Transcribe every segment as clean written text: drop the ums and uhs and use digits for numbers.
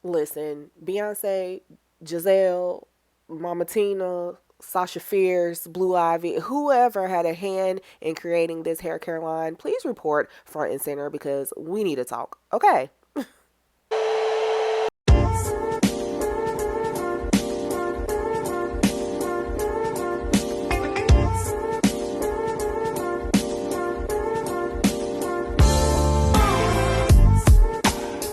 Listen, Beyonce, Giselle, Mama Tina, Sasha Fierce, Blue Ivy, whoever had a hand in creating this hair care line, please report front and center because we need to talk. Okay.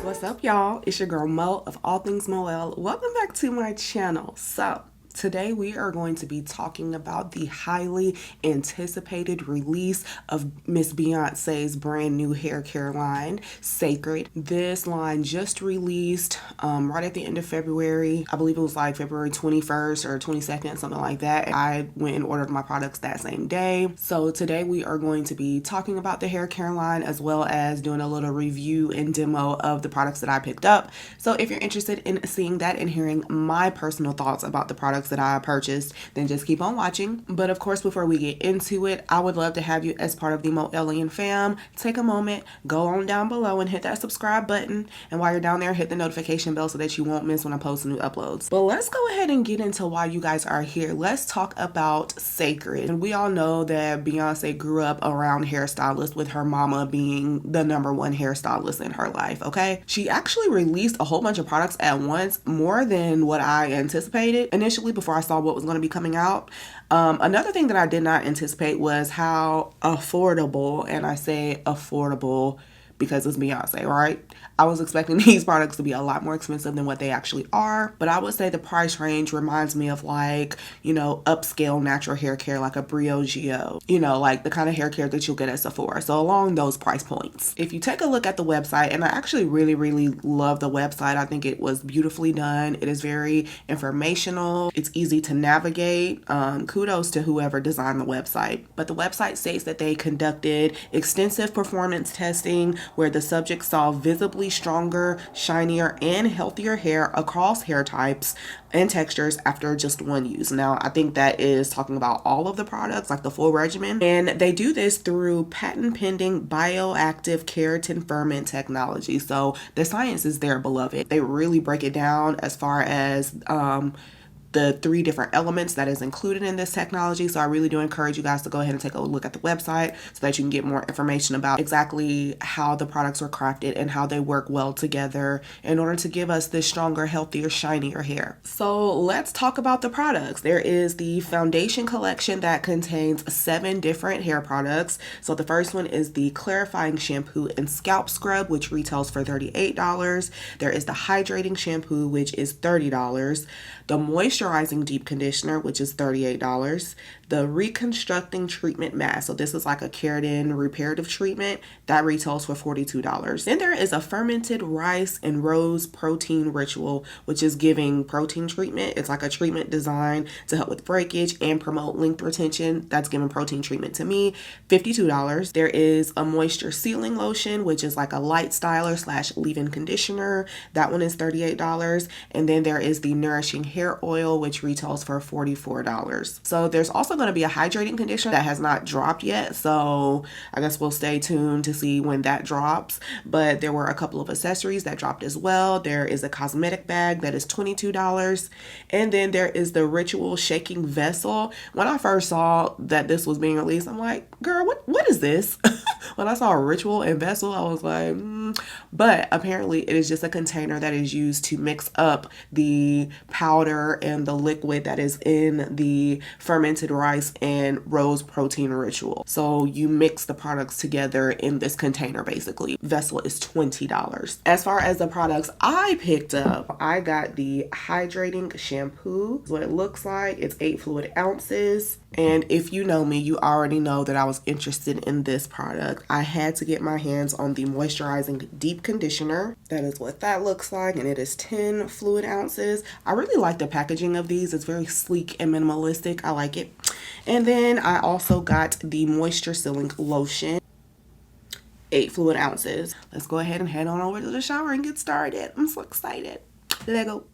What's up, y'all? It's your girl Mo of All Things MoElle. Welcome back to my channel. So, today we are going to be talking about the highly anticipated release of Miss Beyonce's brand new hair care line, Cécred. This line just released right at the end of February. I believe it was like February 21st or 22nd, something like that. I went and ordered my products that same day. So today we are going to be talking about the hair care line as well as doing a little review and demo of the products that I picked up. So if you're interested in seeing that and hearing my personal thoughts about the products that I purchased, then just keep on watching. But of course, before we get into it, I would love to have you as part of the MoElle-ians fam. Take a moment, go on down below and hit that subscribe button. And while you're down there, hit the notification bell so that you won't miss when I post new uploads. But let's go ahead and get into why you guys are here. Let's talk about Cécred. And we all know that Beyonce grew up around hairstylists, with her mama being the #1 hairstylist in her life, okay? She actually released a whole bunch of products at once, more than what I anticipated initially before I saw what was going to be coming out. Another thing that I did not anticipate was how affordable, and I say affordable because it's Beyonce, right? I was expecting these products to be a lot more expensive than what they actually are, but I would say the price range reminds me of, like, you know, upscale natural hair care, like a Briogeo, you know, like the kind of hair care that you'll get at Sephora. So along those price points. If you take a look at the website, and I actually really love the website. I think it was beautifully done. It is very informational. It's easy to navigate. Kudos to whoever designed the website. But the website states that they conducted extensive performance testing where the subject saw visibly stronger, shinier, and healthier hair across hair types and textures after just one use. Now, I think that is talking about all of the products, like the full regimen. And they do this through patent pending bioactive keratin ferment technology. So the science is there, beloved. They really break it down as far as the 3 different elements that is included in this technology. So I really do encourage you guys to go ahead and take a look at the website so that you can get more information about exactly how the products were crafted and how they work well together in order to give us this stronger, healthier, shinier hair. So let's talk about the products. There is the foundation collection that contains 7 different hair products. So the first one is the clarifying shampoo and scalp scrub, which retails for $38. There is the hydrating shampoo, which is $30. The moisturizing deep conditioner, which is $38. The reconstructing treatment mask, so this is like a keratin reparative treatment, that retails for $42. Then there is a fermented rice and rose protein ritual, which is giving protein treatment. It's like a treatment designed to help with breakage and promote length retention. That's giving protein treatment to me, $52. There is a moisture sealing lotion, which is like a light styler / leave-in conditioner. That one is $38. And then there is the nourishing hair oil, which retails for $44. So there's also going to be a hydrating conditioner that has not dropped yet, so I guess we'll stay tuned to see when that drops. But there were a couple of accessories that dropped as well. There is a cosmetic bag that is $22, and then there is the ritual shaking vessel. When I first saw that this was being released, I'm like, girl, what is this? When I saw a ritual and vessel, I was like, But apparently it is just a container that is used to mix up the powder and the liquid that is in the fermented rice and rose protein ritual. So you mix the products together in this container, basically. Vessel is $20. As far as the products I picked up, I got the hydrating shampoo. That's what it looks like. It's 8 fluid ounces. And if you know me, you already know that I was interested in this product. I had to get my hands on the moisturizing deep conditioner. That is what that looks like, and it is 10 fluid ounces. I really like the packaging of these. It's very sleek and minimalistic. I like it. And then I also got the moisture sealing lotion, 8 fluid ounces. Let's go ahead and head on over to the shower and get started. I'm so excited. Let go.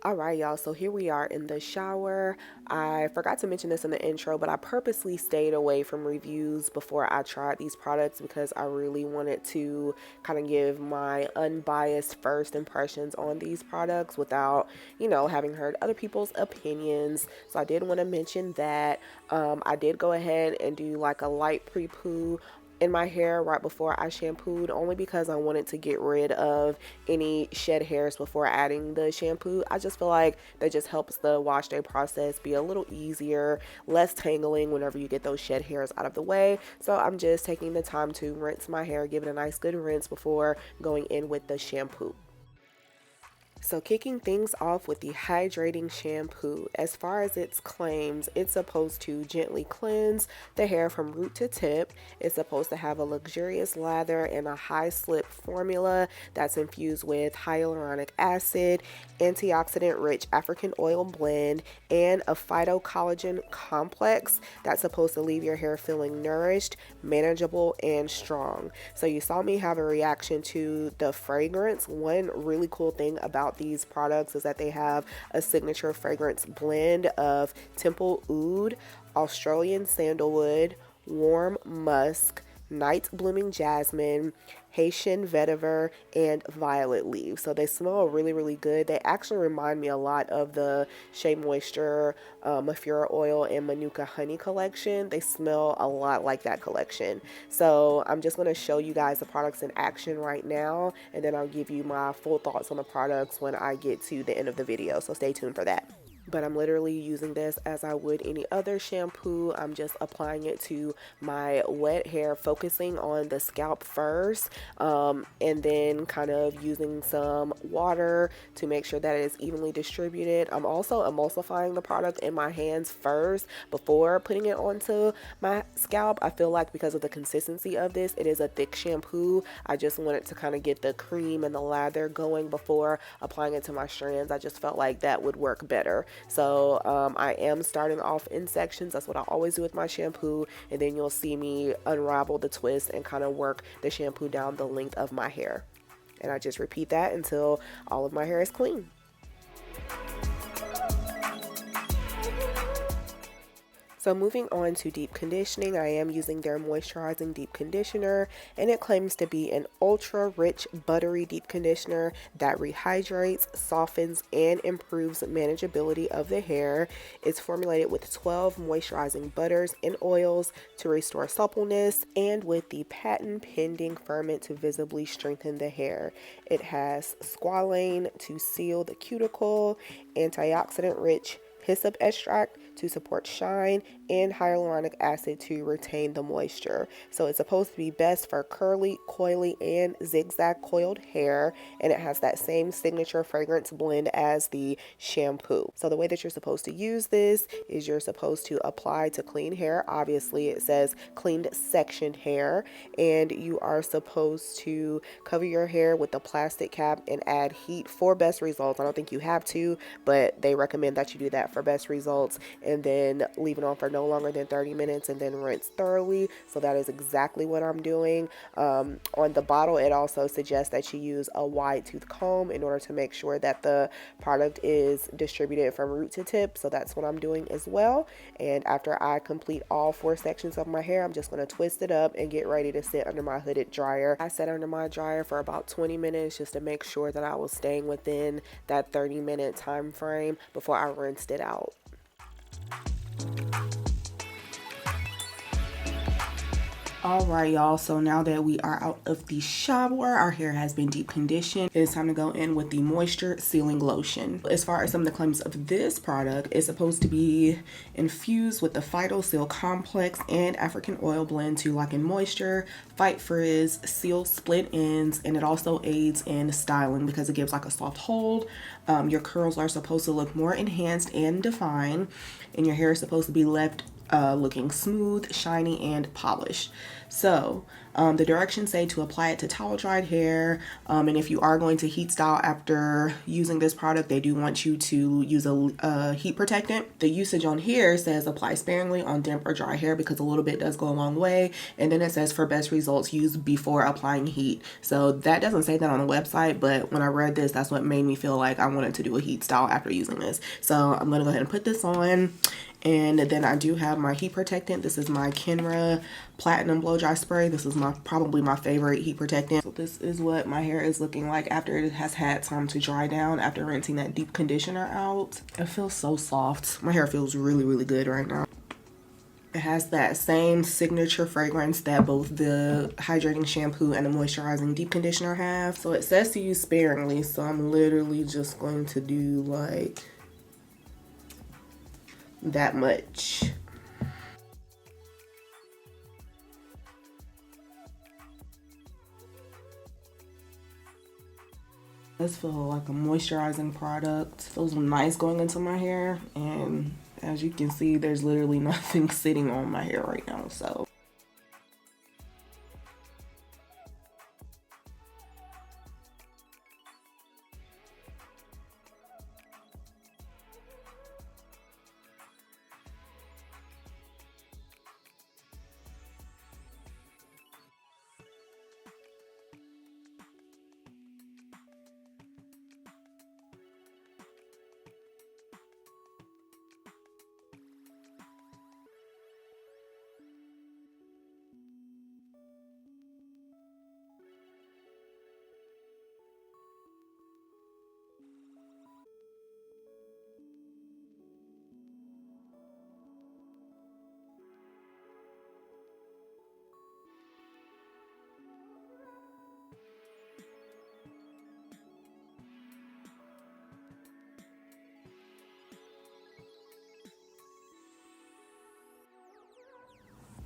All right, y'all. So here we are in the shower. I forgot to mention this in the intro, but I purposely stayed away from reviews before I tried these products because I really wanted to kind of give my unbiased first impressions on these products without, having heard other people's opinions. So I did want to mention that I did go ahead and do like a light pre-poo in my hair right before I shampooed, only because I wanted to get rid of any shed hairs before adding the shampoo. I just feel like that just helps the wash day process be a little easier, less tangling whenever you get those shed hairs out of the way. So I'm just taking the time to rinse my hair, give it a nice good rinse before going in with the shampoo. So kicking things off with the hydrating shampoo. As far as its claims, it's supposed to gently cleanse the hair from root to tip. It's supposed to have a luxurious lather and a high slip formula that's infused with hyaluronic acid, antioxidant rich African oil blend, and a phytocollagen complex that's supposed to leave your hair feeling nourished, manageable, and strong. So you saw me have a reaction to the fragrance. One really cool thing about these products is that they have a signature fragrance blend of Temple Oud, Australian sandalwood, warm musk, night blooming jasmine, Haitian vetiver, and violet leaves. So they smell really, really good. They actually remind me a lot of the Shea Moisture, Mafura oil, and Manuka honey collection. They smell a lot like that collection. So I'm just going to show you guys the products in action right now, and then I'll give you my full thoughts on the products when I get to the end of the video. So stay tuned for that. But I'm literally using this as I would any other shampoo. I'm just applying it to my wet hair, focusing on the scalp first, and then kind of using some water to make sure that it is evenly distributed. I'm also emulsifying the product in my hands first before putting it onto my scalp. I feel like because of the consistency of this, it is a thick shampoo. I just wanted to kind of get the cream and the lather going before applying it to my strands. I just felt like that would work better. So I am starting off in sections. That's what I always do with my shampoo, and then you'll see me unravel the twist and kind of work the shampoo down the length of my hair. And I just repeat that until all of my hair is clean. So moving on to deep conditioning, I am using their moisturizing deep conditioner, and it claims to be an ultra rich buttery deep conditioner that rehydrates, softens, and improves manageability of the hair. It's formulated with 12 moisturizing butters and oils to restore suppleness, and with the patent pending ferment to visibly strengthen the hair. It has squalane to seal the cuticle, antioxidant rich hyssop extract to support shine, and hyaluronic acid to retain the moisture. So it's supposed to be best for curly, coily, and zigzag coiled hair, and it has that same signature fragrance blend as the shampoo. So the way that you're supposed to use this is you're supposed to apply to clean hair. Obviously it says cleaned sectioned hair, and you are supposed to cover your hair with a plastic cap and add heat for best results. I don't think you have to, but they recommend that you do that for best results, and then leave it on for no longer than 30 minutes and then rinse thoroughly. So that is exactly what I'm doing. On the bottle, it also suggests that you use a wide tooth comb in order to make sure that the product is distributed from root to tip. So that's what I'm doing as well. And after I complete all 4 sections of my hair, I'm just going to twist it up and get ready to sit under my hooded dryer. I sat under my dryer for about 20 minutes just to make sure that I was staying within that 30-minute time frame before I rinsed it out. All right, y'all. So now that we are out of the shower, our hair has been deep conditioned. It's time to go in with the moisture sealing lotion. As far as some of the claims of this product, it's supposed to be infused with the Phyto Seal Complex and African oil blend to lock in moisture, fight frizz, seal split ends, and it also aids in styling because it gives like a soft hold. Your curls are supposed to look more enhanced and defined, and your hair is supposed to be left looking smooth, shiny, and polished. So The directions say to apply it to towel dried hair, and if you are going to heat style after using this product, they do want you to use a heat protectant. The usage on here says apply sparingly on damp or dry hair because a little bit does go a long way, and then it says for best results use before applying heat. So that doesn't say that on the website, but when I read this, that's what made me feel like I wanted to do a heat style after using this. So I'm gonna go ahead and put this on. And then I do have my heat protectant. This is my Kenra Platinum Blow Dry Spray. This is probably my favorite heat protectant. So this is what my hair is looking like after it has had time to dry down after rinsing that deep conditioner out. It feels so soft. My hair feels really, really good right now. It has that same signature fragrance that both the hydrating shampoo and the moisturizing deep conditioner have. So it says to use sparingly, so I'm literally just going to do like that much. This feels like a moisturizing product. Feels nice going into my hair, and as you can see, there's literally nothing sitting on my hair right now, so.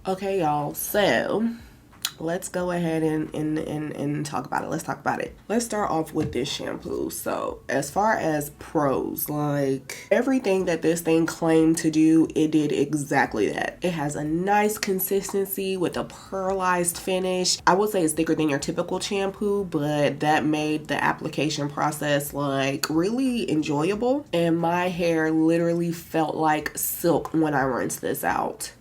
Okay, y'all, so let's go ahead and talk about it. Let's talk about it. Let's start off with this shampoo. So as far as pros, like everything that this thing claimed to do, it did exactly that. It has a nice consistency with a pearlized finish. I would say it's thicker than your typical shampoo, but that made the application process like really enjoyable. And my hair literally felt like silk when I rinsed this out.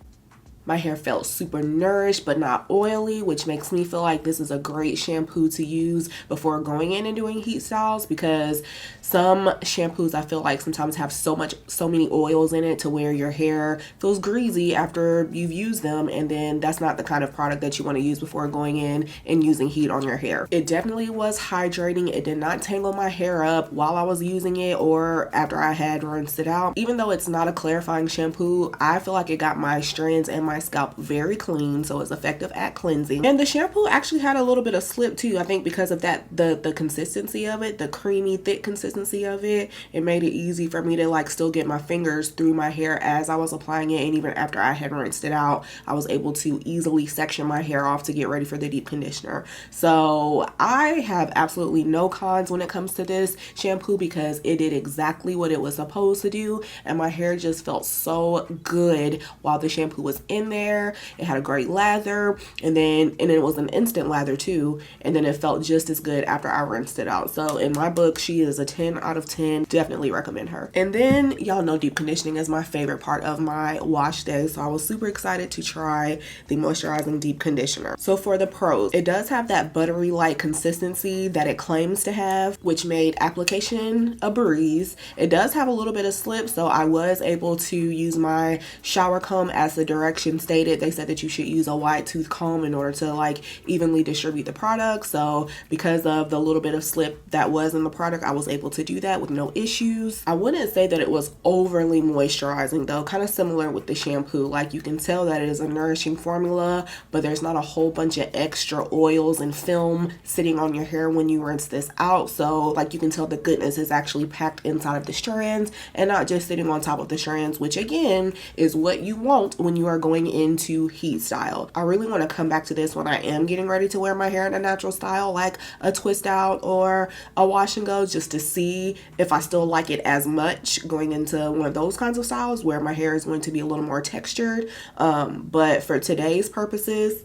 My hair felt super nourished but not oily, which makes me feel like this is a great shampoo to use before going in and doing heat styles, because some shampoos I feel like sometimes have so many oils in it to where your hair feels greasy after you've used them, and then that's not the kind of product that you want to use before going in and using heat on your hair. It definitely was hydrating. It did not tangle my hair up while I was using it or after I had rinsed it out. Even though it's not a clarifying shampoo, I feel like it got my strands and my scalp very clean, so it's effective at cleansing. And the shampoo actually had a little bit of slip too, I think because of that, the consistency of it, the creamy thick consistency of it. It made it easy for me to like still get my fingers through my hair as I was applying it, and even after I had rinsed it out, I was able to easily section my hair off to get ready for the deep conditioner. So I have absolutely no cons when it comes to this shampoo because it did exactly what it was supposed to do, and my hair just felt so good while the shampoo was in there. It had a great lather, and it was an instant lather too, and then it felt just as good after I rinsed it out. So in my book, she is a 10 out of 10. Definitely recommend her. And then y'all know deep conditioning is my favorite part of my wash day, so I was super excited to try the moisturizing deep conditioner. So for the pros, it does have that buttery light consistency that it claims to have, which made application a breeze. It does have a little bit of slip, so I was able to use my shower comb as the directions stated. They said that you should use a wide tooth comb in order to like evenly distribute the product. So because of the little bit of slip that was in the product, I was able to do that with no issues. I wouldn't say that it was overly moisturizing though, kind of similar with the shampoo. Like you can tell that it is a nourishing formula, but there's not a whole bunch of extra oils and film sitting on your hair when you rinse this out. So like you can tell the goodness is actually packed inside of the strands and not just sitting on top of the strands, which again is what you want when you are going into heat style. I really want to come back to this when I am getting ready to wear my hair in a natural style, like a twist out or a wash and go, just to see if I still like it as much going into one of those kinds of styles where my hair is going to be a little more textured. But for today's purposes,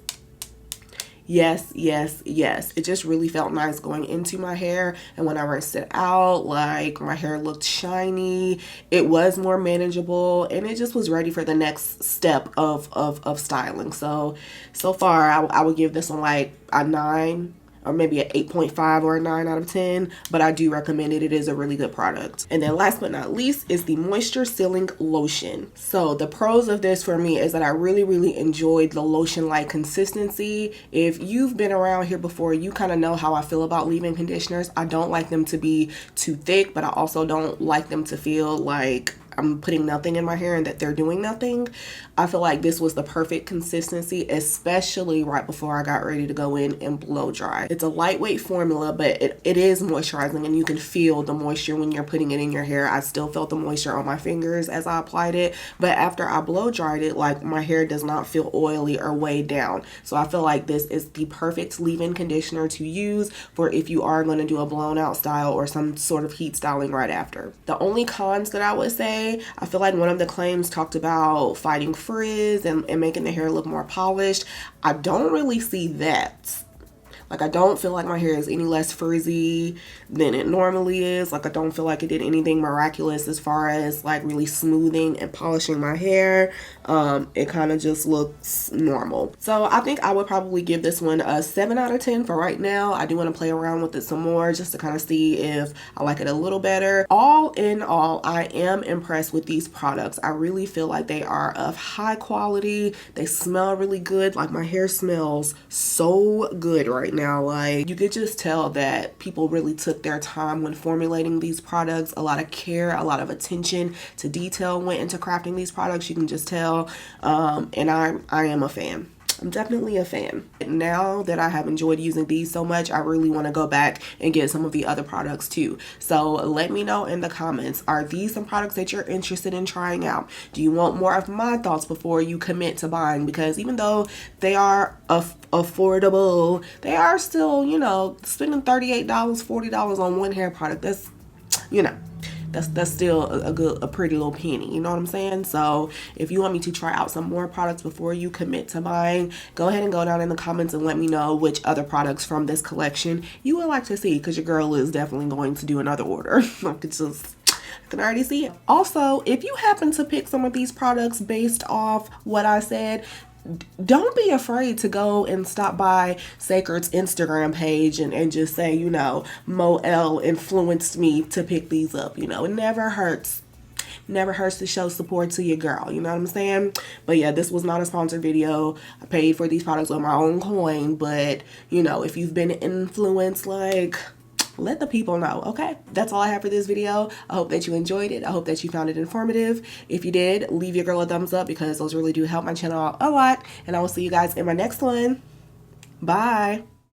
Yes, yes, yes. It just really felt nice going into my hair. And when I rinsed it out, like my hair looked shiny. It was more manageable and it just was ready for the next step of styling. So far, I would give this one like a 9 or maybe an 8.5 or a 9 out of 10, but I do recommend it. It is a really good product. And then last but not least is the Moisture Sealing Lotion. So the pros of this for me is that I really enjoyed the lotion-like consistency. If you've been around here before, you kind of know how I feel about leave-in conditioners. I don't like them to be too thick, but I also don't like them to feel like I'm putting nothing in my hair and that they're doing nothing. I feel like this was the perfect consistency, especially right before I got ready to go in and blow dry. It's a lightweight formula, but it is moisturizing and you can feel the moisture when you're putting it in your hair. I still felt the moisture on my fingers as I applied it, but after I blow dried it, like my hair does not feel oily or weighed down. So I feel like this is the perfect leave-in conditioner to use for if you are going to do a blown out style or some sort of heat styling right after. The only cons that I would say, I feel like one of the claims talked about fighting frizz and making the hair look more polished. I don't really see that. Like, I don't feel like my hair is any less frizzy than it normally is. Like, I don't feel like it did anything miraculous as far as like really smoothing and polishing my hair. It kind of just looks normal. So I think I would probably give this one a 7 out of 10 for right now. I do want to play around with it some more just to kind of see if I like it a little better. All in all, I am impressed with these products. I really feel like they are of high quality. They smell really good. Like, my hair smells so good right now. Like, you could just tell that people really took their time when formulating these products. A lot of care, a lot of attention to detail went into crafting these products. You can just tell. And I am a fan. I'm definitely a fan. Now that I have enjoyed using these so much, I really want to go back and get some of the other products too. So let me know in the comments, are these some products that you're interested in trying out? Do you want more of my thoughts before you commit to buying? Because even though they are affordable, they are still, you know, spending $38, $40 on one hair product. That's, you know, that's still a pretty little penny, you know what I'm saying? So if you want me to try out some more products before you commit to buying, go ahead and go down in the comments and let me know which other products from this collection you would like to see, because your girl is definitely going to do another order. I can already see it. Also, if you happen to pick some of these products based off what I said, don't be afraid to go and stop by Cécred's Instagram page and just say, you know, MoElle influenced me to pick these up. You know, it never hurts. Never hurts to show support to your girl, you know what I'm saying? But yeah, this was not a sponsored video. I paid for these products with my own coin, but you know, if you've been influenced, like, let the people know. Okay, that's all I have for this video. I hope that you enjoyed it. I hope that you found it informative. If you did, leave your girl a thumbs up, because those really do help my channel out a lot, and I will see you guys in my next one. Bye.